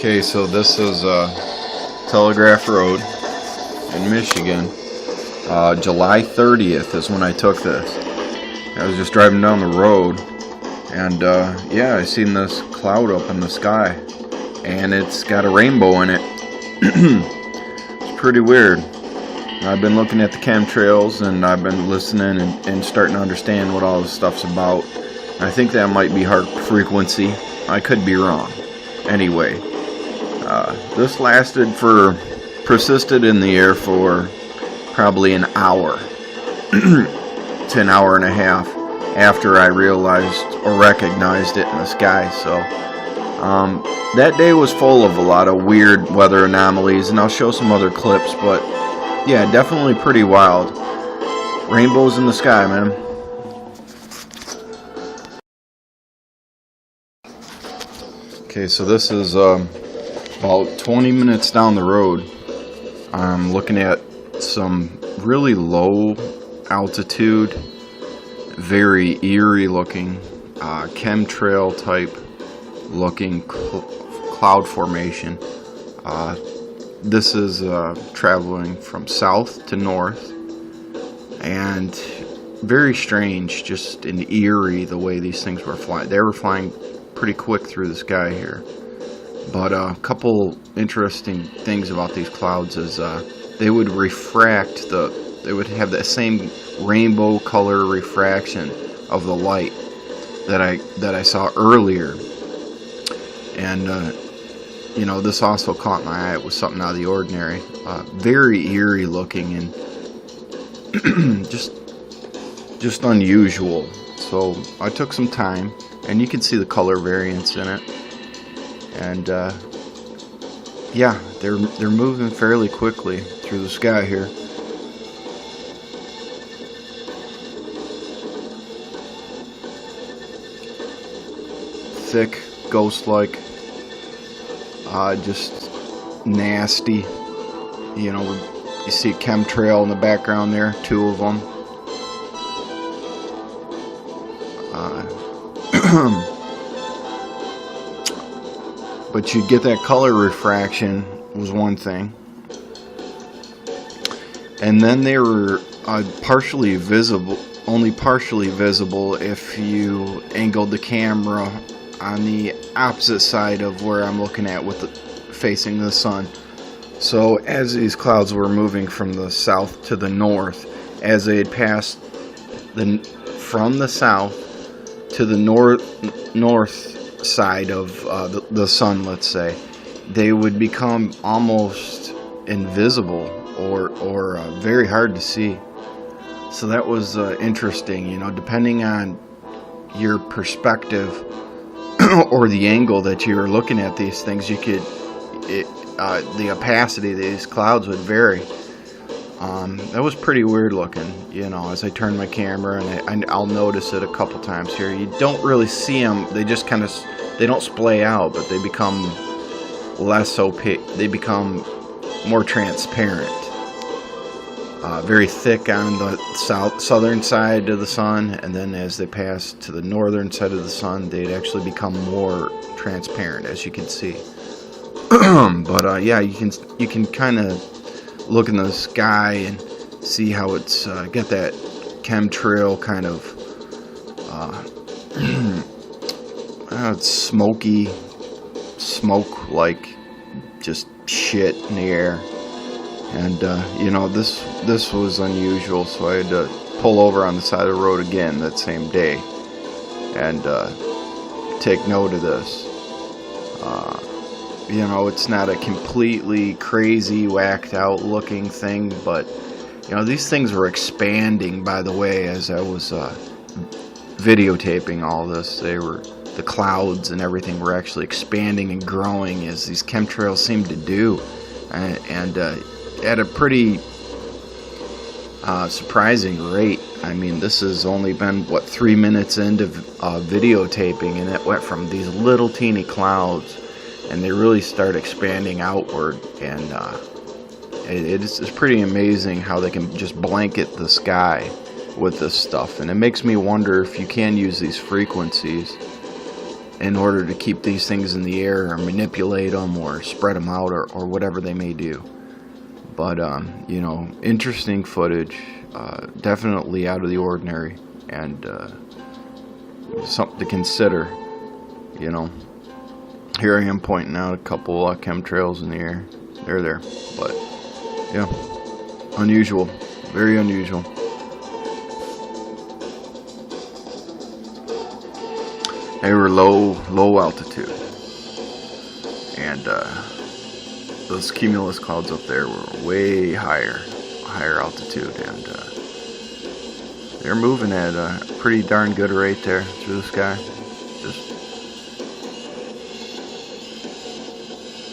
Okay, so this is Telegraph Road in Michigan. July 30th is when I took this. I was just driving down the road, and yeah, I seen this cloud up in the sky, and it's got a rainbow in it. It's pretty weird. I've been looking at the chemtrails, and I've been listening and starting to understand what all this stuff's about. I think that might be HARP frequency. I could be wrong. Anyway, this persisted in the air for probably an hour to an hour and a half after I realized or recognized it in the sky. So that day was full of a lot of weird weather anomalies, and I'll show some other clips, but yeah, definitely pretty wild. Rainbows in the sky, man. Okay, so this is about 20 minutes down the road. I'm looking at some really low altitude, very eerie looking, chemtrail type looking cloud formation. This is traveling from south to north, and very strange, just an eerie the way these things were flying. They were flying pretty quick through the sky here. But a couple interesting things about these clouds is they would refract they would have the same rainbow color refraction of the light that I saw earlier. And you know, this also caught my eye. It was something out of the ordinary. Very eerie looking and just unusual. So I took some time, and you can see the color variance in it. And yeah, they're moving fairly quickly through the sky here. Thick, ghost-like, just nasty. You know, you see a chemtrail in the background there, two of them. But you get that color refraction was one thing, and then they were partially visible, only partially visible if you angled the camera on the opposite side of where I'm looking at with facing the sun. So as these clouds were moving from the south to the north, as they had passed from the south to the north side of the sun, let's say, they would become almost invisible or very hard to see. So that was interesting, you know, depending on your perspective or the angle that you're looking at these things, you could the opacity of these clouds would vary. That was pretty weird looking, you know, as I turn my camera, and I'll notice it a couple times here. You don't really see them. They just kind of, they don't splay out, but they become less opaque. They become more transparent. Very thick on the southern side of the sun, and then as they pass to the northern side of the sun, they'd actually become more transparent, as you can see. But yeah, you can kind of look in the sky and see how it's got that chemtrail kind of it's smoky, smoke like just shit in the air. And you know, this was unusual, so I had to pull over on the side of the road again that same day and take note of this. You know, it's not a completely crazy, whacked out looking thing, but you know, these things were expanding, by the way, as I was videotaping all this. The clouds and everything were actually expanding and growing, as these chemtrails seem to do, and at a pretty surprising rate. I mean, this has only been, what, 3 minutes into videotaping, and it went from these little teeny clouds, and they really start expanding outward, and it's pretty amazing how they can just blanket the sky with this stuff. And it makes me wonder if you can use these frequencies in order to keep these things in the air or manipulate them or spread them out or whatever they may do. But, you know, interesting footage, definitely out of the ordinary, and something to consider, you know. Here I am pointing out a couple chemtrails in the air. They're there, but, yeah, unusual, very unusual. They were low altitude, and those cumulus clouds up there were way higher altitude, and they're moving at a pretty darn good rate there through the sky. Just,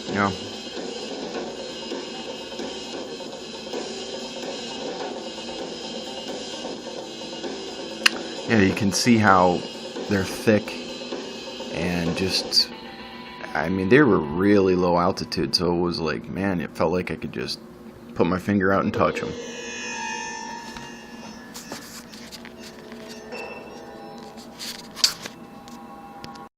you know. Yeah, you can see how they're thick. And just, I mean, they were really low altitude, so it was like, man, it felt like I could just put my finger out and touch them.